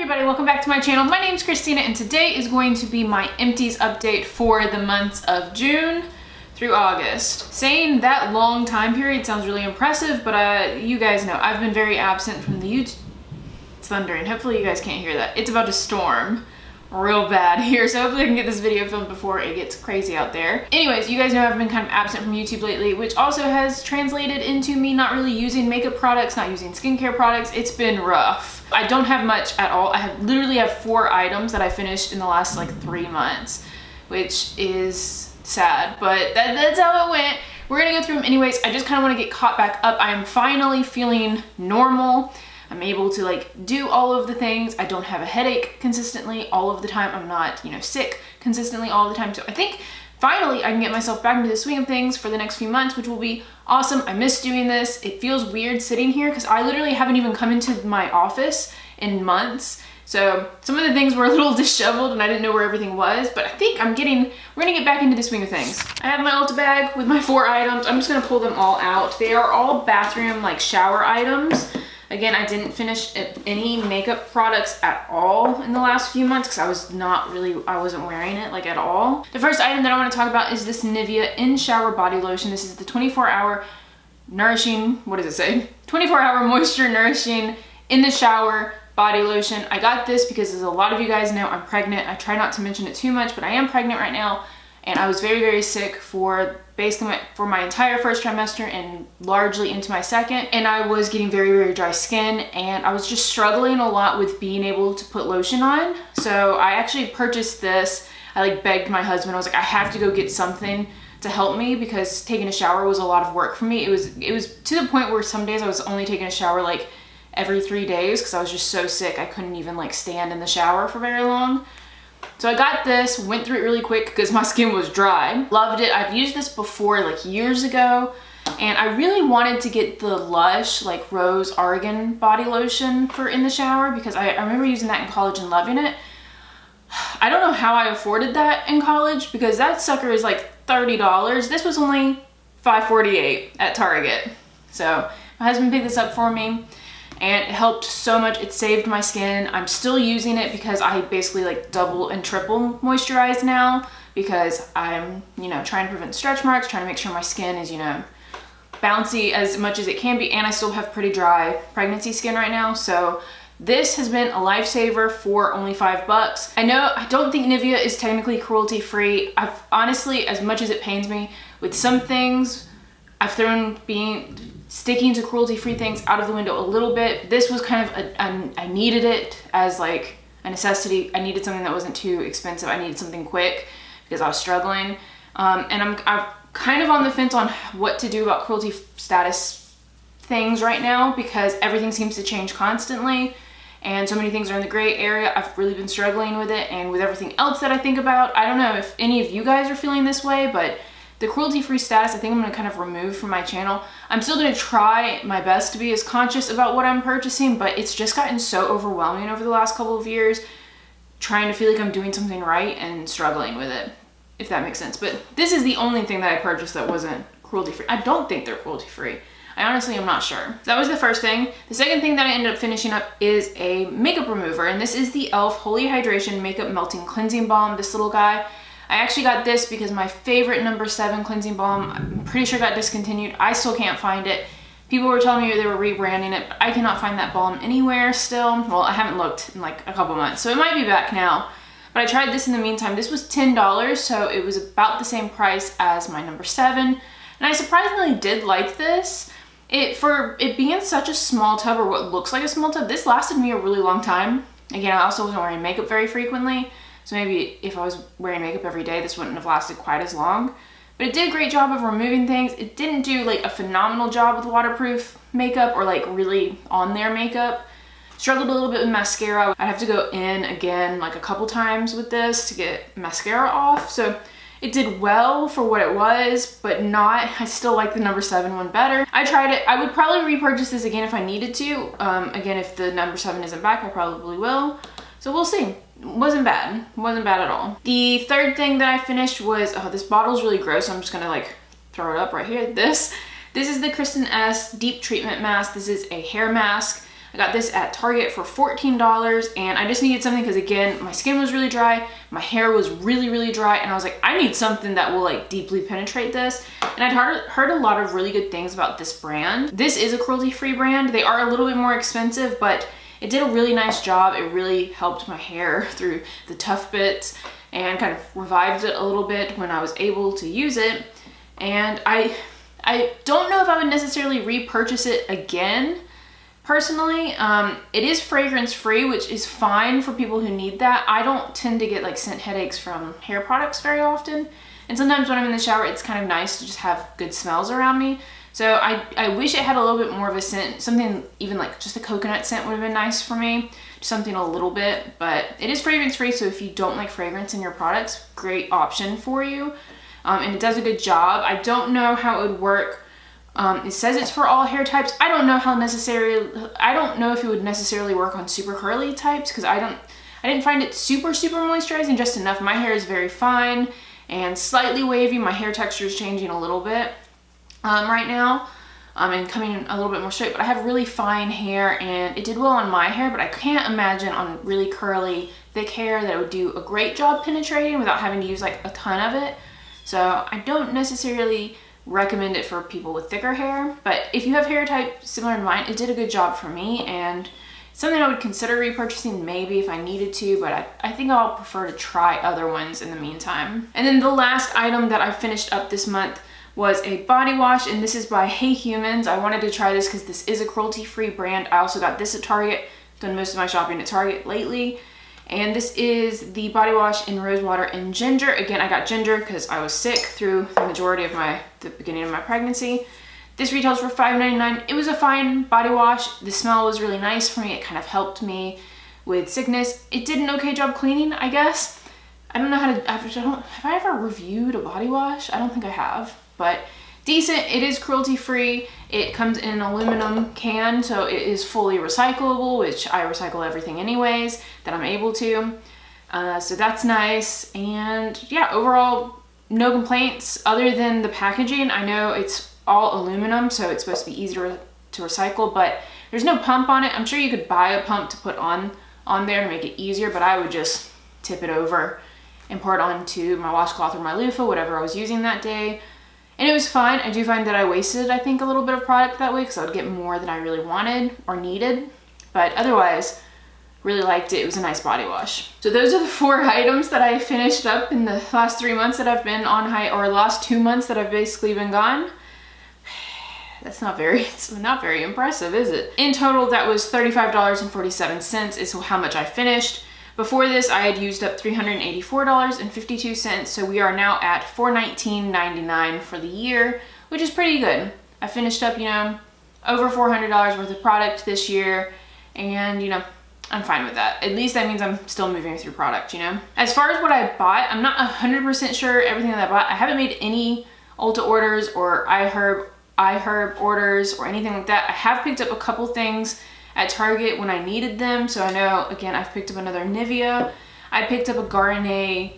everybody, welcome back to my channel. My name is Christina and today is going to be my empties update for the months of June through August. Saying that long time period sounds really impressive, but you guys know I've been very absent from the YouTube. It's thundering. Hopefully you guys can't hear that. It's about to storm real bad here, so hopefully I can get this video filmed before it gets crazy out there. Anyways, you guys know I've been kind of absent from YouTube lately, which also has translated into me not really using makeup products, not using skincare products. It's been rough. I don't have much at all. I literally have 4 items that I finished in the last like 3 months, which is sad, but that's how it went. We're gonna go through them anyways. I just kind of want to get caught back up. I am finally feeling normal. I'm able to like do all of the things. I don't have a headache consistently all of the time. I'm not, sick consistently all the time. So I think finally I can get myself back into the swing of things for the next few months, which will be awesome. I miss doing this. It feels weird sitting here because I literally haven't even come into my office in months. So some of the things were a little disheveled and I didn't know where everything was, but I think we're gonna get back into the swing of things. I have my Ulta bag with my 4 items. I'm just gonna pull them all out. They are all bathroom, like shower items. Again, I didn't finish any makeup products at all in the last few months because I wasn't wearing it like at all. The first item that I want to talk about is this Nivea In Shower Body Lotion. This is the 24-hour nourishing, what does it say? 24-hour moisture nourishing in the shower body lotion. I got this because, as a lot of you guys know, I'm pregnant. I try not to mention it too much, but I am pregnant right now. And I was very, very sick for basically for my entire first trimester and largely into my second. And I was getting very, very dry skin and I was just struggling a lot with being able to put lotion on. So I actually purchased this. I like begged my husband. I was like, I have to go get something to help me because taking a shower was a lot of work for me. It was to the point where some days I was only taking a shower like every 3 days because I was just so sick. I couldn't even like stand in the shower for very long. So I got this, went through it really quick because my skin was dry. Loved it. I've used this before like years ago and I really wanted to get the Lush like Rose Argan body lotion for in the shower because I remember using that in college and loving it. I don't know how I afforded that in college because that sucker is like $30. This was only $5.48 at Target. So my husband picked this up for me. And it helped so much. It saved my skin. I'm still using it because I basically like double and triple moisturize now because I'm, trying to prevent stretch marks, trying to make sure my skin is, bouncy as much as it can be. And I still have pretty dry pregnancy skin right now. So this has been a lifesaver for only $5. I don't think Nivea is technically cruelty free. I've honestly, as much as it pains me, with some things, I've thrown sticking to cruelty-free things out of the window a little bit. This was kind of I needed it as like a necessity. I needed something that wasn't too expensive. I needed something quick because I was struggling. And I'm kind of on the fence on what to do about cruelty status things right now because everything seems to change constantly and so many things are in the gray area. I've really been struggling with it and with everything else that I think about. I don't know if any of you guys are feeling this way, but the cruelty-free status, I think I'm going to kind of remove from my channel. I'm still going to try my best to be as conscious about what I'm purchasing, but it's just gotten so overwhelming over the last couple of years, trying to feel like I'm doing something right and struggling with it, if that makes sense. But this is the only thing that I purchased that wasn't cruelty-free. I don't think they're cruelty-free. I honestly am not sure. So that was the first thing. The second thing that I ended up finishing up is a makeup remover, and this is the e.l.f. Holy Hydration Makeup Melting Cleansing Balm, this little guy. I actually got this because my favorite number 7 cleansing balm, I'm pretty sure got discontinued. I still can't find it. People were telling me they were rebranding it, but I cannot find that balm anywhere still. Well, I haven't looked in like a couple months, so it might be back now. But I tried this in the meantime. This was $10, so it was about the same price as my number 7. And I surprisingly did like this. For it being such a small tub, or what looks like a small tub, this lasted me a really long time. Again, I also wasn't wearing makeup very frequently. So maybe if I was wearing makeup every day, this wouldn't have lasted quite as long. But it did a great job of removing things. It didn't do like a phenomenal job with waterproof makeup or like really on there makeup. Struggled a little bit with mascara. I'd have to go in again like a couple times with this to get mascara off. So it did well for what it was, but I still like the number 7 one better. I tried it. I would probably repurchase this again if I needed to. Again, if the number 7 isn't back, I probably will. So we'll see. Wasn't bad. Wasn't bad at all. The third thing that I finished was, this bottle's really gross, so I'm just gonna like throw it up right here. This is the Kristen S Deep Treatment Mask. This is a hair mask. I got this at Target for $14, and I just needed something because, again, my skin was really dry, my hair was really, really dry, and I was like, I need something that will like deeply penetrate this. And I'd heard a lot of really good things about this brand. This is a cruelty-free brand. They are a little bit more expensive, but it did a really nice job. It really helped my hair through the tough bits and kind of revived it a little bit when I was able to use it. And I don't know if I would necessarily repurchase it again. Personally, it is fragrance free, which is fine for people who need that. I don't tend to get like scent headaches from hair products very often. And sometimes when I'm in the shower, it's kind of nice to just have good smells around me. So I wish it had a little bit more of a scent, something even like just a coconut scent would have been nice for me. Something a little bit, but it is fragrance free. So if you don't like fragrance in your products, great option for you. And it does a good job. I don't know how it would work. It says it's for all hair types. I don't know if it would necessarily work on super curly types, because I didn't find it super moisturizing, just enough. My hair is very fine and slightly wavy. My hair texture is changing a little bit right now, and coming in a little bit more straight, but I have really fine hair and it did well on my hair, but I can't imagine on really curly, thick hair that it would do a great job penetrating without having to use like a ton of it. So I don't necessarily recommend it for people with thicker hair, but if you have hair type similar to mine, it did a good job for me, and something I would consider repurchasing maybe if I needed to, but I think I'll prefer to try other ones in the meantime. And then the last item that I finished up this month was a body wash, and this is by Hey Humans. I wanted to try this because this is a cruelty-free brand. I also got this at Target. I've done most of my shopping at Target lately. And this is the body wash in rose water and ginger. Again, I got ginger because I was sick through the majority of the beginning of my pregnancy. This retails for $5.99. It was a fine body wash. The smell was really nice for me. It kind of helped me with sickness. It did an okay job cleaning, I guess. I don't know how to, have I ever reviewed a body wash? I don't think I have, but decent. It is cruelty free. It comes in an aluminum can, so it is fully recyclable, which I recycle everything anyways that I'm able to. So that's nice. And yeah, overall, no complaints other than the packaging. I know it's all aluminum, so it's supposed to be easier to recycle, but there's no pump on it. I'm sure you could buy a pump to put on there to make it easier, but I would just tip it over and pour it onto my washcloth or my loofah, whatever I was using that day. And it was fine. I do find that I wasted, I think, a little bit of product that way because I would get more than I really wanted or needed. But otherwise, really liked it. It was a nice body wash. So those are the 4 items that I finished up in the last 3 months that I've been on or the last 2 months that I've basically been gone. It's not very impressive, is it? In total, that was $35.47 is how much I finished. Before this, I had used up $384.52, so we are now at $419.99 for the year, which is pretty good. I finished up, over $400 worth of product this year, and, I'm fine with that. At least that means I'm still moving through product, As far as what I bought, I'm not 100% sure everything that I bought. I haven't made any Ulta orders or iHerb orders or anything like that. I have picked up a couple things at Target when I needed them. So I know, again, I've picked up another Nivea. I picked up a Garnier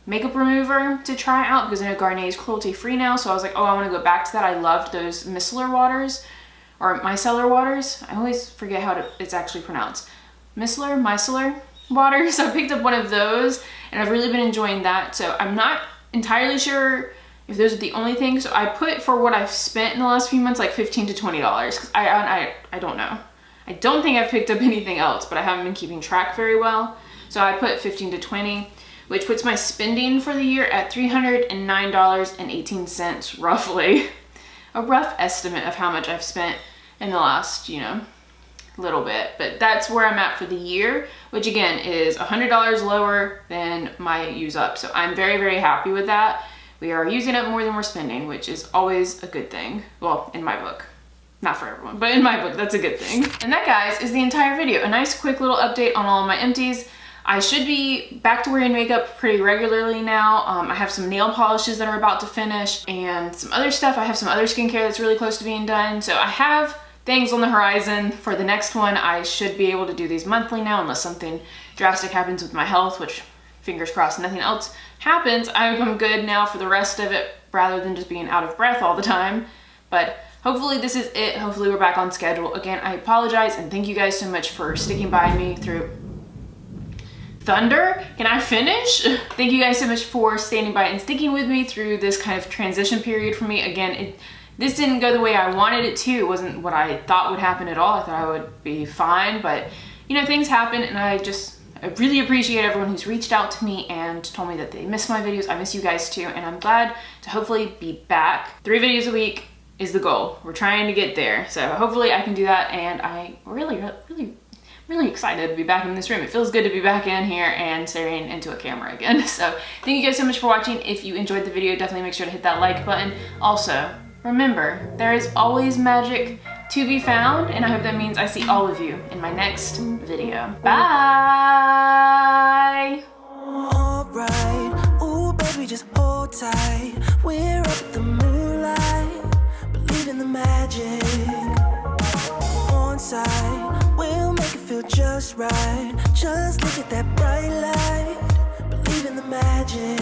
makeup remover to try out because I know Garnier is cruelty free now. So I was like, oh, I want to go back to that. I loved those micellar waters or micellar waters. I always forget how it's actually pronounced. Micellar water. So I picked up one of those and I've really been enjoying that. So I'm not entirely sure if those are the only things. So I put for what I've spent in the last few months, like $15 to $20 because I don't know. I don't think I've picked up anything else, but I haven't been keeping track very well. So I put 15 to 20, which puts my spending for the year at $309.18 roughly. A rough estimate of how much I've spent in the last, little bit. But that's where I'm at for the year, which again is $100 lower than my use up. So I'm very, very happy with that. We are using up more than we're spending, which is always a good thing. Well, in my book. Not for everyone, but in my book, that's a good thing. And that, guys, is the entire video. A nice quick little update on all of my empties. I should be back to wearing makeup pretty regularly now. I have some nail polishes that are about to finish and some other stuff. I have some other skincare that's really close to being done. So I have things on the horizon for the next one. I should be able to do these monthly now unless something drastic happens with my health, which fingers crossed nothing else happens. I'm good now for the rest of it rather than just being out of breath all the time. But hopefully this is it. Hopefully we're back on schedule. Again, I apologize and thank you guys so much for sticking by me through thunder. Can I finish? Thank you guys so much for standing by and sticking with me through this kind of transition period for me. Again, this didn't go the way I wanted it to. It wasn't what I thought would happen at all. I thought I would be fine, but you know, things happen, and I really appreciate everyone who's reached out to me and told me that they miss my videos. I miss you guys too, and I'm glad to hopefully be back. 3 videos a week is the goal. We're trying to get there, so hopefully I can do that, and I really excited to be back in this room. It feels good to be back in here and staring into a camera again. So thank you guys so much for watching. If you enjoyed the video, definitely make sure to hit that like button. Also, remember, there is always magic to be found, and I hope that means I see all of you in my next video. Bye! Alright, ooh baby, just hold tight. We're up the moonlight, believe in the magic. On side, we'll make it feel just right. Just look at that bright light, believe in the magic.